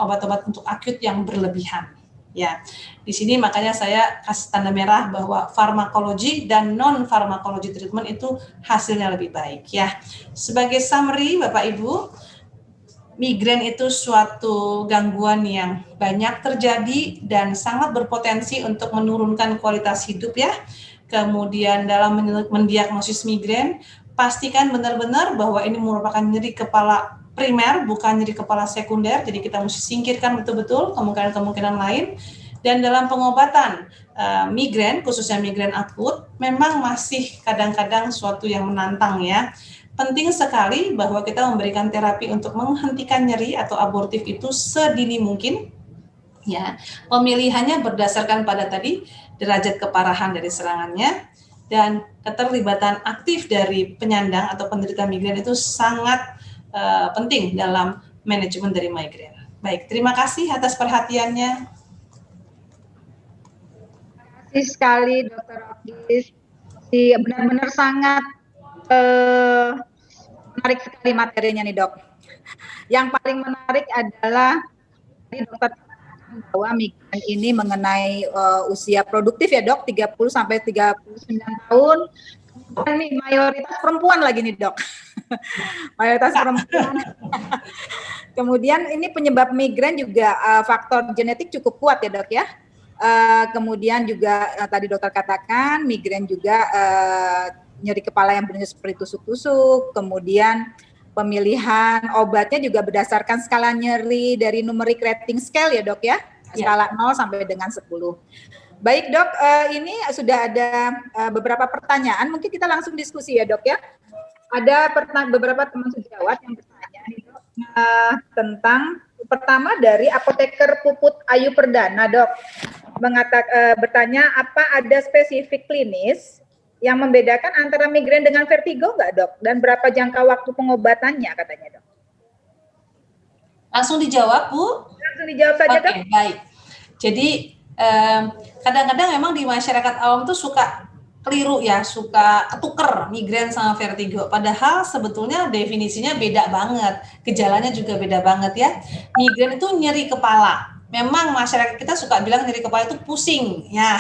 obat-obat untuk akut yang berlebihan. Ya, di sini makanya saya kasih tanda merah bahwa farmakologi dan non farmakologi treatment itu hasilnya lebih baik ya. Sebagai summary Bapak Ibu, migrain itu suatu gangguan yang banyak terjadi dan sangat berpotensi untuk menurunkan kualitas hidup ya. Kemudian dalam mendiagnosis migrain, pastikan benar-benar bahwa ini merupakan nyeri kepala primer, bukan nyeri kepala sekunder, jadi kita mesti singkirkan betul-betul kemungkinan-kemungkinan lain. Dan dalam pengobatan migrain, khususnya migrain akut, memang masih kadang-kadang suatu yang menantang ya. Penting sekali bahwa kita memberikan terapi untuk menghentikan nyeri atau abortif itu sedini mungkin. Ya, pemilihannya berdasarkan pada tadi derajat keparahan dari serangannya dan keterlibatan aktif dari penyandang atau penderita migrain itu sangat penting dalam manajemen dari migrain. Baik, terima kasih atas perhatiannya. Terima kasih sekali Dr. Okis. Benar-benar sangat menarik sekali materinya nih dok. Yang paling menarik adalah dokter bahwa migrain ini mengenai usia produktif ya dok, 30 sampai 39 tahun. Dan nih mayoritas perempuan lagi nih dok. Mayoritas perempuan. Kemudian ini penyebab migrain juga faktor genetik cukup kuat ya dok ya. Kemudian juga tadi dokter katakan migrain juga nyeri kepala yang bentuknya seperti tusuk-tusuk, kemudian pemilihan obatnya juga berdasarkan skala nyeri dari numeric rating scale ya dok ya, skala 0 sampai dengan 10. Baik dok, ini sudah ada beberapa pertanyaan, mungkin kita langsung diskusi ya dok ya. Ada beberapa teman sejawat yang bertanya nih dok, tentang pertama dari apoteker Puput Ayu Perdana dok, bertanya apa ada spesifik klinis yang membedakan antara migrain dengan vertigo nggak dok? Dan berapa jangka waktu pengobatannya katanya dok? Langsung dijawab Bu? Langsung dijawab saja dok. Oke, baik. Jadi kadang-kadang memang di masyarakat awam tuh suka keliru ya, suka ketuker migrain sama vertigo. Padahal sebetulnya definisinya beda banget, gejalanya juga beda banget ya. Migrain itu nyeri kepala. Memang masyarakat kita suka bilang nyeri kepala itu pusing ya,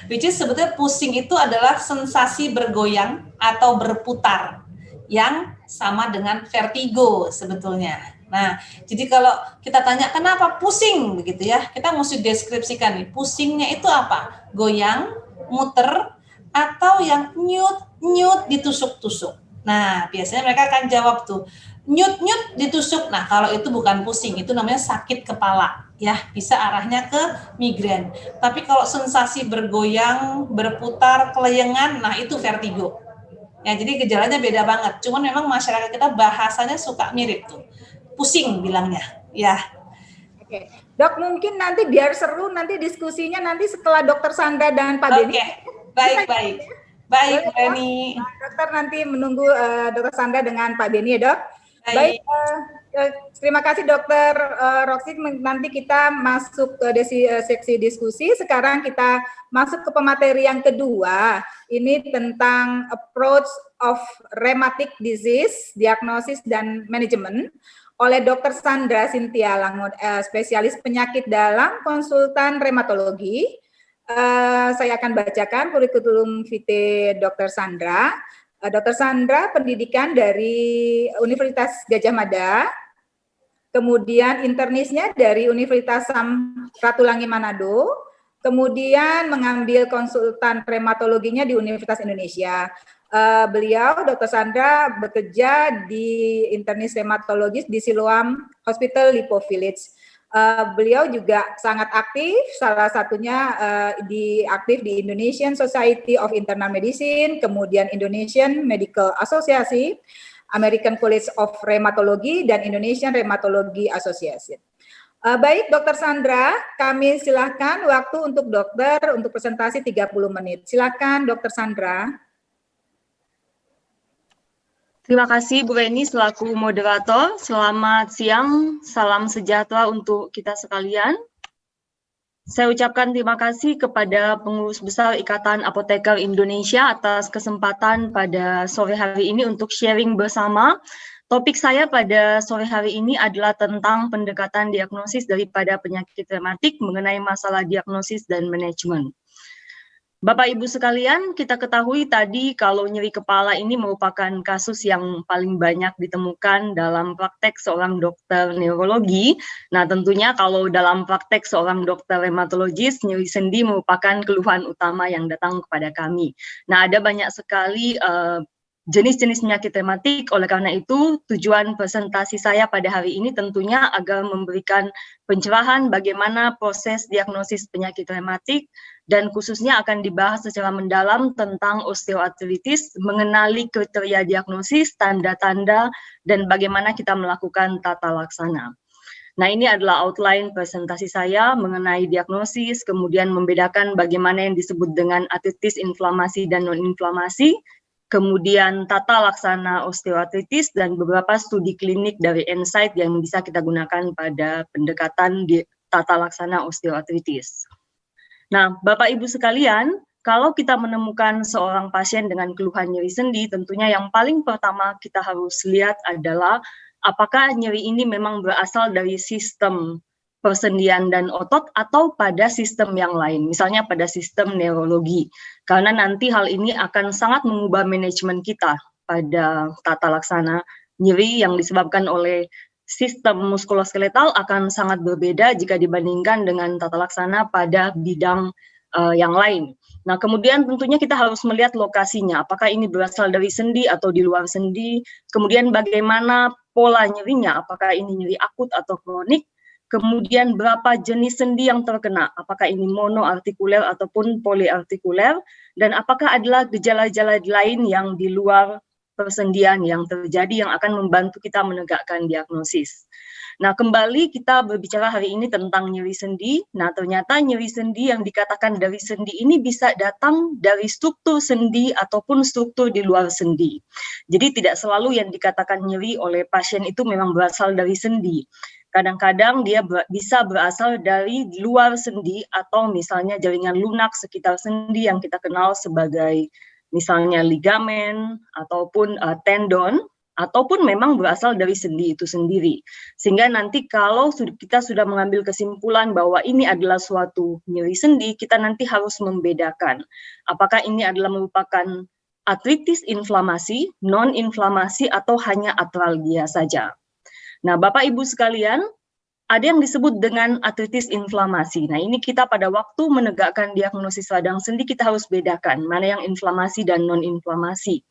which is sebetulnya pusing itu adalah sensasi bergoyang atau berputar yang sama dengan vertigo sebetulnya. Nah, jadi kalau kita tanya kenapa pusing begitu ya, kita mesti deskripsikan nih, pusingnya itu apa? Goyang, muter, atau yang nyut ditusuk-tusuk. Nah, biasanya mereka akan jawab tuh, nyut ditusuk. Nah, kalau itu bukan pusing, itu namanya sakit kepala. Ya, bisa arahnya ke migrain. Tapi kalau sensasi bergoyang, berputar, keleyengan, nah itu vertigo. Ya, jadi gejalanya beda banget. Cuman memang masyarakat kita bahasanya suka mirip tuh. Pusing bilangnya, ya. Oke. Dok, mungkin nanti biar seru nanti diskusinya nanti setelah Dokter Sandra dan Pak Beni. Oke, baik. Baik, Bu Eni. Dokter nanti menunggu Dokter Sandra dengan Pak Beni ya dok. Baik, terima kasih Dokter Roksi. Nanti kita masuk ke seksi diskusi. Sekarang kita masuk ke pemateri yang kedua. Ini tentang approach of rheumatic disease, diagnosis dan manajemen oleh Dokter Sandra Cynthia Langun, spesialis penyakit dalam konsultan rheumatologi. Saya akan bacakan kurikulum vitae Dokter Sandra. Dokter Sandra pendidikan dari Universitas Gadjah Mada, kemudian internisnya dari Universitas Samratulangi Manado, kemudian mengambil konsultan rheumatologinya di Universitas Indonesia. Beliau, Dr. Sandra, bekerja di internis rheumatologis di Siloam Hospital Lipo Village. Beliau juga sangat aktif, salah satunya aktif di Indonesian Society of Internal Medicine, kemudian Indonesian Medical Association, American College of Rheumatology, dan Indonesian Rheumatology Association. Baik, Dr. Sandra, kami silakan waktu untuk dokter untuk presentasi 30 menit. Silakan, Dr. Sandra. Terima kasih Bu Reni selaku moderator. Selamat siang, salam sejahtera untuk kita sekalian. Saya ucapkan terima kasih kepada Pengurus Besar Ikatan Apoteker Indonesia atas kesempatan pada sore hari ini untuk sharing bersama Topik saya pada sore hari ini adalah tentang pendekatan diagnosis daripada penyakit rematik mengenai masalah diagnosis dan manajemen. Bapak Ibu sekalian, kita ketahui tadi kalau nyeri kepala ini merupakan kasus yang paling banyak ditemukan dalam praktek seorang dokter neurologi. Nah, tentunya kalau dalam praktek seorang dokter rheumatologis, nyeri sendi merupakan keluhan utama yang datang kepada kami. Nah, ada banyak sekali jenis-jenis penyakit rematik. Oleh karena itu, tujuan presentasi saya pada hari ini tentunya agar memberikan pencerahan bagaimana proses diagnosis penyakit rematik, dan khususnya akan dibahas secara mendalam tentang osteoartritis, mengenali kriteria diagnosis, tanda-tanda, dan bagaimana kita melakukan tata laksana. Nah, ini adalah outline presentasi saya mengenai diagnosis, kemudian membedakan bagaimana yang disebut dengan artritis, inflamasi, dan non-inflamasi, kemudian tata laksana osteoartritis, dan beberapa studi klinik dari Insight yang bisa kita gunakan pada pendekatan di tata laksana osteoartritis. Nah, Bapak Ibu sekalian, kalau kita menemukan seorang pasien dengan keluhan nyeri sendi, tentunya yang paling pertama kita harus lihat adalah apakah nyeri ini memang berasal dari sistem persendian dan otot atau pada sistem yang lain, misalnya pada sistem neurologi. Karena nanti hal ini akan sangat mengubah manajemen kita pada tata laksana nyeri yang disebabkan oleh sistem muskuloskeletal akan sangat berbeda jika dibandingkan dengan tata laksana pada bidang yang lain. Nah, kemudian tentunya kita harus melihat lokasinya, apakah ini berasal dari sendi atau di luar sendi, kemudian bagaimana pola nyerinya, apakah ini nyeri akut atau kronik, kemudian berapa jenis sendi yang terkena, apakah ini monoartikuler ataupun poliartikuler, dan apakah adalah gejala-gejala lain yang di luar persendian yang terjadi yang akan membantu kita menegakkan diagnosis. Nah, kembali kita berbicara hari ini tentang nyeri sendi. Nah, ternyata nyeri sendi yang dikatakan dari sendi ini bisa datang dari struktur sendi ataupun struktur di luar sendi. Jadi tidak selalu yang dikatakan nyeri oleh pasien itu memang berasal dari sendi. Kadang-kadang dia bisa berasal dari luar sendi atau misalnya jaringan lunak sekitar sendi yang kita kenal sebagai misalnya ligamen ataupun tendon, ataupun memang berasal dari sendi itu sendiri. Sehingga nanti kalau kita sudah mengambil kesimpulan bahwa ini adalah suatu nyeri sendi, kita nanti harus membedakan apakah ini adalah merupakan artritis inflamasi, non-inflamasi, atau hanya artralgia saja. Nah, Bapak Ibu sekalian, ada yang disebut dengan artritis inflamasi. Nah, ini kita pada waktu menegakkan diagnosis radang sendi, kita harus bedakan mana yang inflamasi dan non-inflamasi.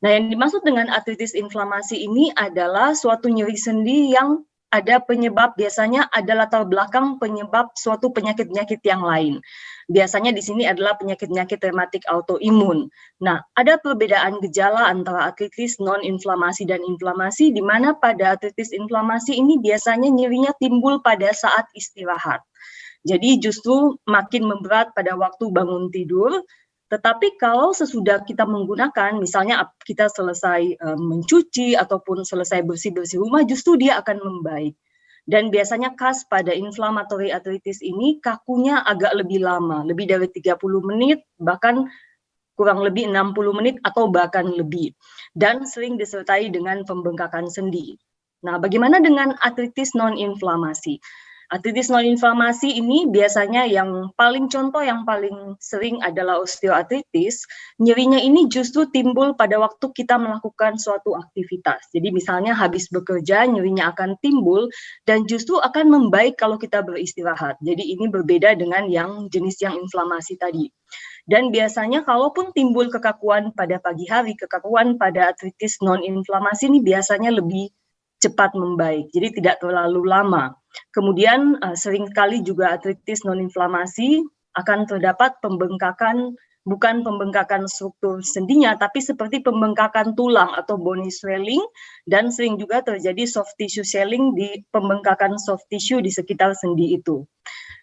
Nah, yang dimaksud dengan artritis inflamasi ini adalah suatu nyeri sendi yang ada penyebab, biasanya ada latar belakang penyebab suatu penyakit-penyakit yang lain. Biasanya di sini adalah penyakit-penyakit rematik autoimun. Nah, ada perbedaan gejala antara artritis non-inflamasi dan inflamasi, di mana pada artritis inflamasi ini biasanya nyerinya timbul pada saat istirahat. Jadi justru makin memberat pada waktu bangun tidur. Tetapi kalau sesudah kita menggunakan, misalnya kita selesai mencuci ataupun selesai bersih-bersih rumah, justru dia akan membaik. Dan biasanya khas pada inflammatory arthritis ini kakunya agak lebih lama, lebih dari 30 menit, bahkan kurang lebih 60 menit atau bahkan lebih. Dan sering disertai dengan pembengkakan sendi. Nah, bagaimana dengan artritis non-inflamasi? Artritis non-inflamasi ini biasanya yang paling contoh yang paling sering adalah osteoartritis. Nyerinya ini justru timbul pada waktu kita melakukan suatu aktivitas. Jadi misalnya habis bekerja nyerinya akan timbul dan justru akan membaik kalau kita beristirahat. Jadi ini berbeda dengan yang jenis yang inflamasi tadi. Dan biasanya kalaupun timbul kekakuan pada pagi hari, kekakuan pada artritis non-inflamasi ini biasanya lebih cepat membaik, jadi tidak terlalu lama. Kemudian seringkali juga artritis non-inflamasi akan terdapat pembengkakan, bukan pembengkakan struktur sendinya, tapi seperti pembengkakan tulang atau bony swelling, dan sering juga terjadi soft tissue swelling di pembengkakan soft tissue di sekitar sendi itu.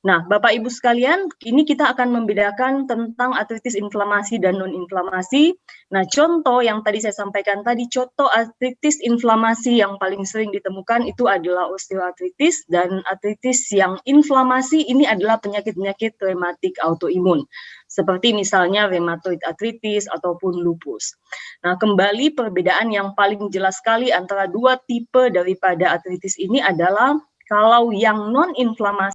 Nah, Bapak Ibu sekalian, ini kita akan membedakan tentang artritis inflamasi dan non-inflamasi. Nah, contoh yang tadi saya sampaikan tadi, contoh artritis inflamasi yang paling sering ditemukan itu adalah osteoartritis, dan artritis yang inflamasi ini adalah penyakit-penyakit rematik autoimun. seperti misalnya rheumatoid arthritis ataupun lupus. Nah, kembali perbedaan yang paling jelas sekali antara dua tipe daripada artritis ini adalah kalau yang non-inflamasi